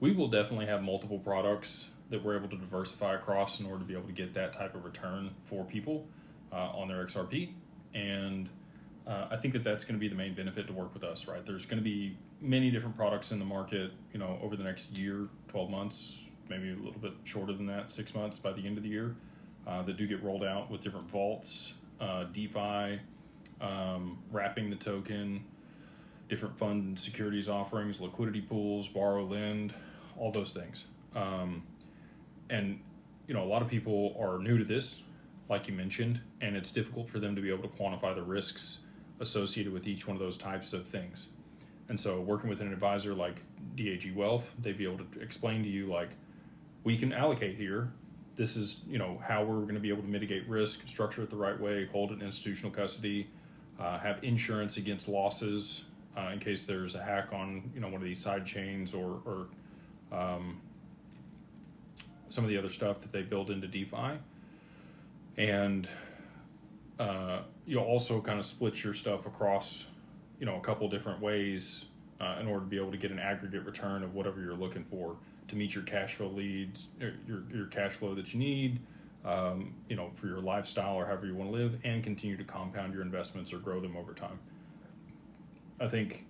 we will definitely have multiple products that we're able to diversify across in order to be able to get that type of return for people on their XRP. And I think that that's going to be the main benefit to work with us, right? There's going to be many different products in the market, over the next year, 12 months, maybe a little bit shorter than that, 6 months by the end of the year, that do get rolled out with different vaults, DeFi, wrapping the token, different fund and securities offerings, liquidity pools, borrow, lend, all those things. And a lot of people are new to this, like you mentioned, and it's difficult for them to be able to quantify the risks associated with each one of those types of things. And so working with an advisor like DAG Wealth, they'd be able to explain to you, like, we can allocate here. This is, how we're going to be able to mitigate risk, structure it the right way, hold it in institutional custody, have insurance against losses in case there's a hack on, one of these side chains or some of the other stuff that they build into DeFi. And you'll also kind of split your stuff across, a couple different ways in order to be able to get an aggregate return of whatever you're looking for to meet your cash flow needs, your cash flow that you need, for your lifestyle or however you want to live, and continue to compound your investments or grow them over time. I think,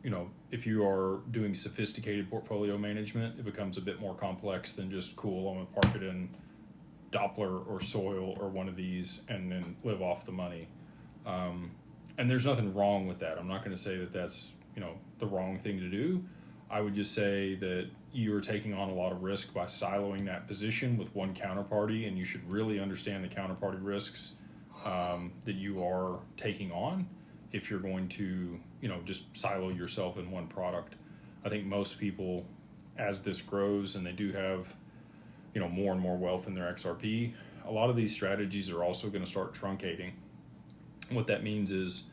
if you are doing sophisticated portfolio management, it becomes a bit more complex than just, cool, I'm going to park it in Doppler or Soil or one of these and then live off the money. And there's nothing wrong with that. I'm not going to say that that's, the wrong thing to do. I would just say that you're taking on a lot of risk by siloing that position with one counterparty, and you should really understand the counterparty risks that you are taking on if you're going to, just silo yourself in one product. I think most people, as this grows and they do have, more and more wealth in their XRP, a lot of these strategies are also going to start truncating. What that means is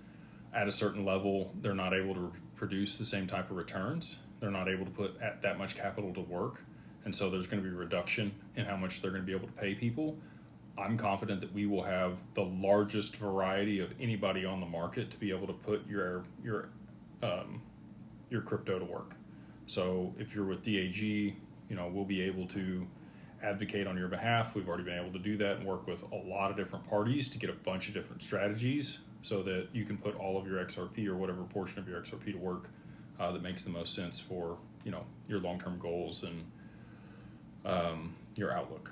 at a certain level, they're not able to produce the same type of returns. They're not able to put that much capital to work. And so there's going to be a reduction in how much they're going to be able to pay people. I'm confident that we will have the largest variety of anybody on the market to be able to put your crypto to work. So if you're with DAG, we'll be able to advocate on your behalf. We've already been able to do that and work with a lot of different parties to get a bunch of different strategies so that you can put all of your XRP or whatever portion of your XRP to work that makes the most sense for, your long-term goals and your outlook.